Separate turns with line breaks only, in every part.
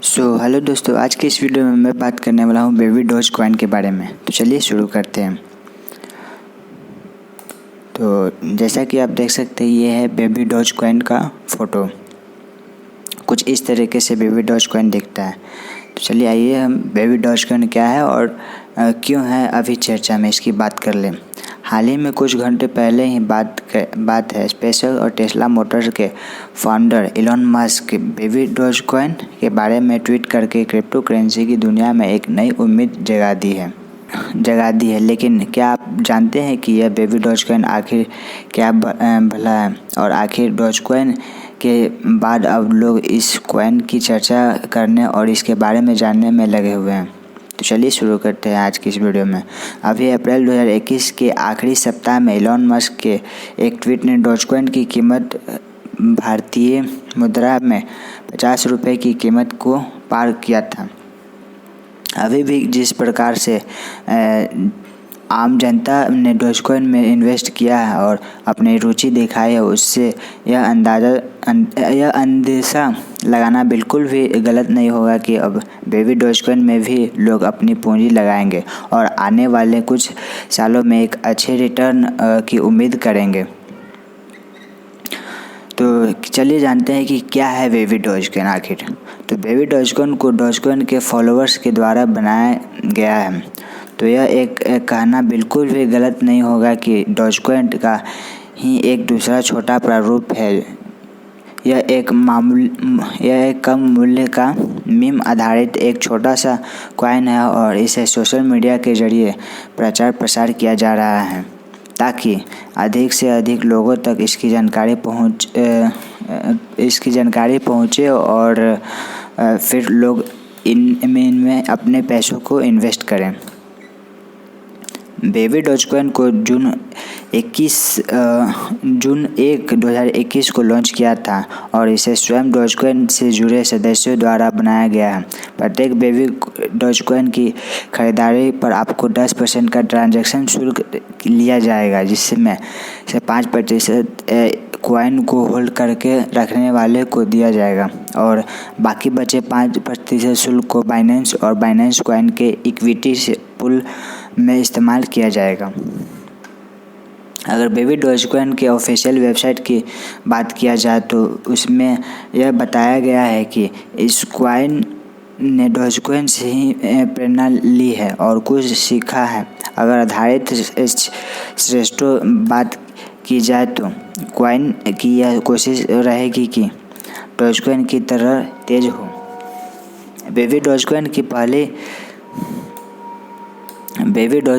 Hello दोस्तों, आज के इस वीडियो में मैं बात करने वाला हूँ बेबी डॉज कॉइन के बारे में। तो चलिए शुरू करते हैं। तो जैसा कि आप देख सकते हैं, ये है बेबी डॉज कॉइन का फ़ोटो। कुछ इस तरीके से बेबी डॉज कॉइन दिखता है। तो चलिए आइए हम बेबी डॉज कॉइन क्या है और क्यों है अभी चर्चा में, इसकी बात कर लें। हाल ही में कुछ घंटे पहले ही बात है, स्पेसएक्स और टेस्ला मोटर्स के founder Elon Musk Baby Doge Coin के बारे में ट्वीट करके क्रिप्टो करेंसी की दुनिया में एक नई उम्मीद जगा दी है। लेकिन क्या आप जानते हैं कि यह बेबी डॉज कॉइन आखिर क्या भला है? और आखिर डॉज कॉइन के बाद अब लोग इस कॉइन की चर्चा करने और इसके बारे में जानने में लगे हुए हैं। तो चलिए शुरू करते हैं आज की इस वीडियो में। अभी अप्रैल 2021 के आखिरी सप्ताह में इलॉन मस्क के एक ट्वीट ने डॉज कॉइन की कीमत भारतीय मुद्रा में 50 रुपये की कीमत को पार किया था। अभी भी जिस प्रकार से आम जनता ने डॉज कॉइन में इन्वेस्ट किया है और अपनी रुचि दिखाई है, उससे यह अंदेशा लगाना बिल्कुल भी गलत नहीं होगा कि अब बेबी डॉज कॉइन में भी लोग अपनी पूंजी लगाएंगे और आने वाले कुछ सालों में एक अच्छे रिटर्न की उम्मीद करेंगे। तो चलिए जानते हैं कि क्या है बेबी डॉज कॉइन आखिर। तो बेबी डॉज कॉइन को डॉज कॉइन के फॉलोअर्स के द्वारा बनाया गया है। तो यह एक कहना बिल्कुल भी गलत नहीं होगा कि डॉज कॉइन का ही एक दूसरा छोटा प्रारूप है। यह एक कम मूल्य का मीम आधारित एक छोटा सा कॉइन है और इसे सोशल मीडिया के जरिए प्रचार प्रसार किया जा रहा है ताकि अधिक से अधिक लोगों तक इसकी जानकारी पहुँचे और फिर लोग इनमें अपने पैसों को इन्वेस्ट करें। बेबी डॉज कॉइन को जून 1, 2021 को लॉन्च किया था और इसे स्वयं डॉज कॉइन से जुड़े सदस्यों द्वारा बनाया गया है। प्रत्येक बेबी डॉज कॉइन की खरीदारी पर आपको 10% का ट्रांजैक्शन शुल्क लिया जाएगा, जिसमें से 5% कॉइन को होल्ड करके रखने वाले को दिया जाएगा और बाकी बचे 5% शुल्क को बाइनेंस और बाइनेंस कॉइन के इक्विटी पूल में इस्तेमाल किया जाएगा। अगर बेबी डॉज कॉइन के ऑफिशियल वेबसाइट की बात किया जाए तो उसमें यह बताया गया है कि इस कॉइन ने डॉज कॉइन से ही प्रेरणा ली है और कुछ सीखा है। अगर आधारित श्रेष्ठ बात की जाए तो कॉइन की यह कोशिश रहेगी कि डॉज कॉइन की तरह तेज हो। बेबी डॉज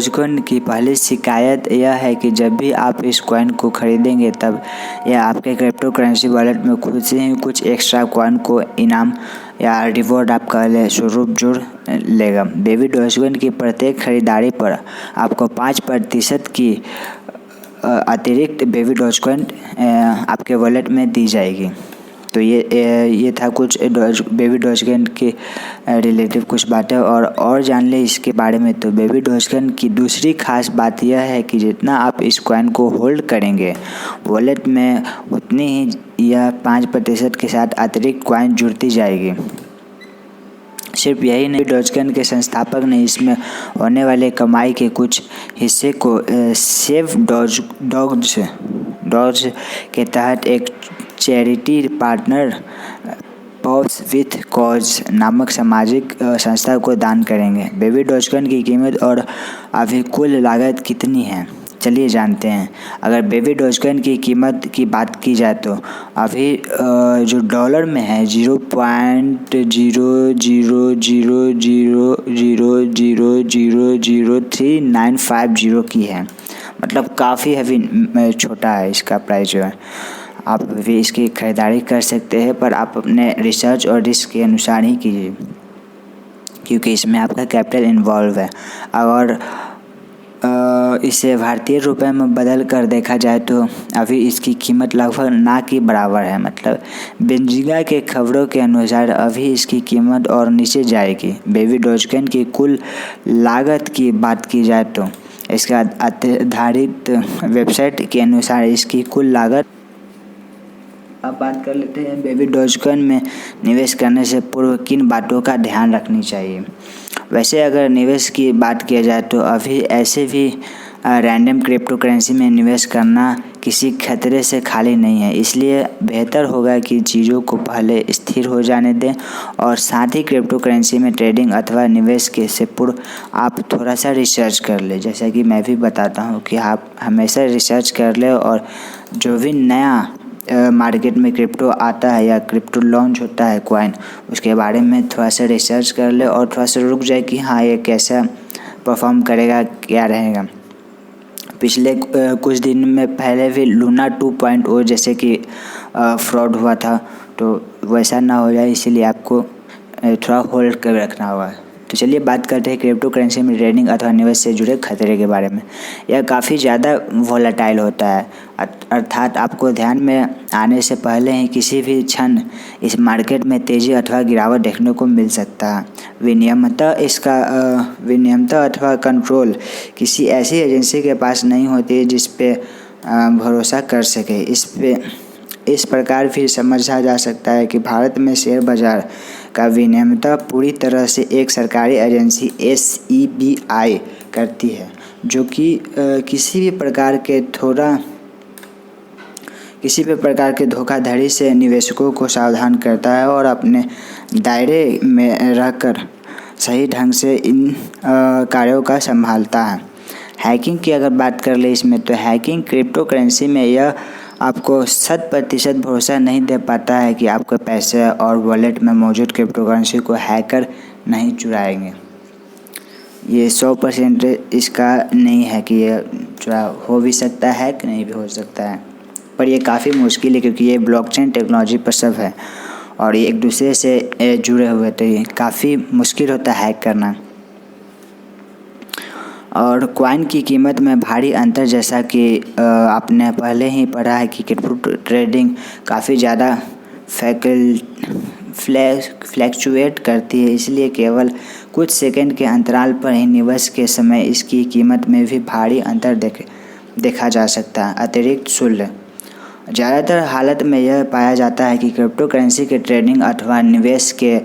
कॉइन की पहली शिकायत यह है कि जब भी आप इस कॉइन को खरीदेंगे तब यह आपके क्रिप्टो करेंसी वॉलेट में खुद से ही कुछ एक्स्ट्रा कॉइन को इनाम या रिवॉर्ड आप कह लें स्वरूप जोड़ लेगा। बेबी डॉज कॉइन की प्रत्येक खरीदारी पर आपको 5% की अतिरिक्त बेबी डॉज कॉइन आपके वॉलेट में दी जाएगी। तो ये था कुछ बेबी डॉज कॉइन के रिलेटिव कुछ बातें और जान ले इसके बारे में। तो बेबी डॉज कॉइन की दूसरी खास बात यह है कि जितना आप इस कॉइन को होल्ड करेंगे वॉलेट में, उतनी ही यह 5% के साथ अतिरिक्त कॉइन जुड़ती जाएगी। सिर्फ यही नहीं, डॉज कॉइन के संस्थापक ने इसमें होने वाले कमाई के कुछ हिस्से को सेव डॉज के तहत एक charity partner pops with cause नामक सामाजिक संस्था को दान करेंगे। बेबी डॉज कॉइन की कीमत और अभी कुल लागत कितनी है, चलिए जानते हैं। अगर बेबी डॉज कॉइन की कीमत की बात की जाए तो अभी जो डॉलर में है 0.00000003,950 की है। मतलब काफ़ी अभी छोटा है इसका प्राइस जो है। आप भी इसकी खरीदारी कर सकते हैं, पर आप अपने रिसर्च और रिस्क के अनुसार ही कीजिए, क्योंकि इसमें आपका कैपिटल इन्वॉल्व है। अगर इसे भारतीय रुपए में बदल कर देखा जाए तो अभी इसकी कीमत लगभग ना के बराबर है। मतलब बेंजिंगा के खबरों के अनुसार अभी इसकी कीमत और नीचे जाएगी। बेबी डॉज कॉइन की कुल लागत की बात की जाए तो इसका आधारित वेबसाइट के अनुसार इसकी कुल लागत अब बात कर लेते हैं बेबी डॉजकॉइन में निवेश करने से पूर्व किन बातों का ध्यान रखनी चाहिए। वैसे अगर निवेश की बात किया जाए तो अभी ऐसे भी रैंडम क्रिप्टो करेंसी में निवेश करना किसी खतरे से खाली नहीं है, इसलिए बेहतर होगा कि चीज़ों को पहले स्थिर हो जाने दें और साथ ही क्रिप्टो करेंसी में ट्रेडिंग अथवा निवेश के से पूर्व आप थोड़ा सा रिसर्च कर ले। जैसा कि मैं भी बताता हूँ कि आप हमेशा रिसर्च कर ले और जो भी नया मार्केट में क्रिप्टो आता है या क्रिप्टो लॉन्च होता है कॉइन, उसके बारे में थोड़ा सा रिसर्च कर ले और थोड़ा सा रुक जाए कि हाँ ये कैसा परफॉर्म करेगा, क्या रहेगा। पिछले कुछ दिन में पहले भी लूना 2.0 जैसे कि फ्रॉड हुआ था, तो वैसा ना हो जाए इसीलिए आपको थोड़ा होल्ड कर रखना होगा। तो चलिए बात करते हैं क्रिप्टो करेंसी में ट्रेडिंग अथवा निवेश से जुड़े खतरे के बारे में। यह काफ़ी ज़्यादा वोलेटाइल होता है, अर्थात आपको ध्यान में आने से पहले ही किसी भी क्षण इस मार्केट में तेज़ी अथवा गिरावट देखने को मिल सकता है। विनियमता अथवा कंट्रोल किसी ऐसी एजेंसी के पास नहीं होती जिस पे भरोसा कर सके। इस प्रकार भी समझा जा सकता है कि भारत में शेयर बाजार का विनियमता पूरी तरह से एक सरकारी एजेंसी SEBI करती है, जो कि किसी भी प्रकार के धोखाधड़ी से निवेशकों को सावधान करता है और अपने दायरे में रहकर सही ढंग से इन कार्यों का संभालता है। हैकिंग की अगर बात कर ले इसमें, तो हैकिंग क्रिप्टो करेंसी में यह आपको 100% भरोसा नहीं दे पाता है कि आपके पैसे और वॉलेट में मौजूद क्रिप्टो करेंसी को हैकर नहीं चुराएंगे। ये 100% इसका नहीं है कि ये चुरा हो भी सकता है कि नहीं भी हो सकता है, पर ये काफ़ी मुश्किल है क्योंकि ये ब्लॉकचेन टेक्नोलॉजी पर सब है और ये एक दूसरे से जुड़े हुए, तो ये काफ़ी मुश्किल होता है हैक करना। और कॉइन की कीमत में भारी अंतर, जैसा कि आपने पहले ही पढ़ा है कि क्रिप्टो ट्रेडिंग काफ़ी ज़्यादा फ्लैक्चुएट करती है, इसलिए केवल कुछ सेकंड के अंतराल पर ही निवेश के समय इसकी कीमत में भी भारी अंतर देखा जा सकता है। अतिरिक्त शुल्क ज़्यादातर हालत में यह पाया जाता है कि क्रिप्टो करेंसी के ट्रेडिंग अथवा निवेश के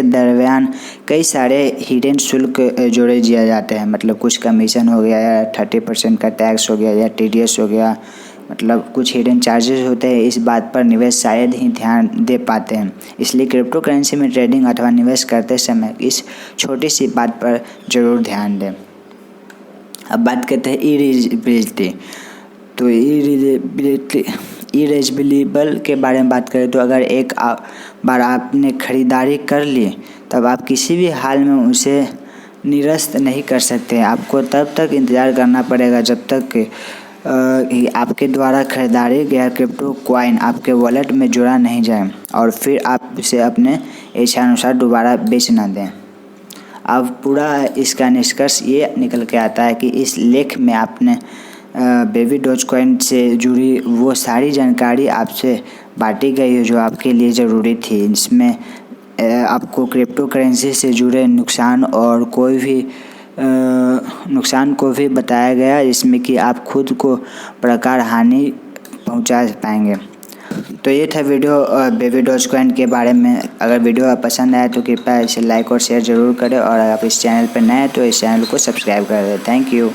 दरमियान कई सारे हिडन शुल्क जोड़े दिए जाते हैं। मतलब कुछ कमीशन हो गया या 30% का टैक्स हो गया या TDS हो गया, मतलब कुछ हिडन चार्जेस होते हैं। इस बात पर निवेश शायद ही ध्यान दे पाते हैं, इसलिए क्रिप्टो करेंसी में ट्रेडिंग अथवा निवेश करते समय इस छोटी सी बात पर ज़रूर ध्यान दें। अब बात करते हैं इरेजिबिलिटी। तो इरेजिबल के बारे में बात करें तो अगर एक बार आपने खरीदारी कर ली तब आप किसी भी हाल में उसे निरस्त नहीं कर सकते। आपको तब तक इंतज़ार करना पड़ेगा जब तक आपके द्वारा खरीदारी गया क्रिप्टो कॉइन आपके वॉलेट में जोड़ा नहीं जाए और फिर आप इसे अपने इच्छानुसार दोबारा बेच ना दें। अब पूरा इसका निष्कर्ष ये निकल के आता है कि इस लेख में आपने बेबी डॉजकॉइन से जुड़ी वो सारी जानकारी आपसे बांटी गई है जो आपके लिए ज़रूरी थी। इसमें आपको क्रिप्टो करेंसी से जुड़े नुकसान और कोई भी नुकसान को भी बताया गया, जिसमें कि आप खुद को प्रकार हानि पहुंचा पाएंगे। तो ये था वीडियो बेबी डॉजकॉइन के बारे में। अगर वीडियो पसंद आए तो कृपया इसे लाइक और शेयर ज़रूर करें और अगर आप इस चैनल पर नए हैं तो इस चैनल को सब्सक्राइब कर दें। Thank you.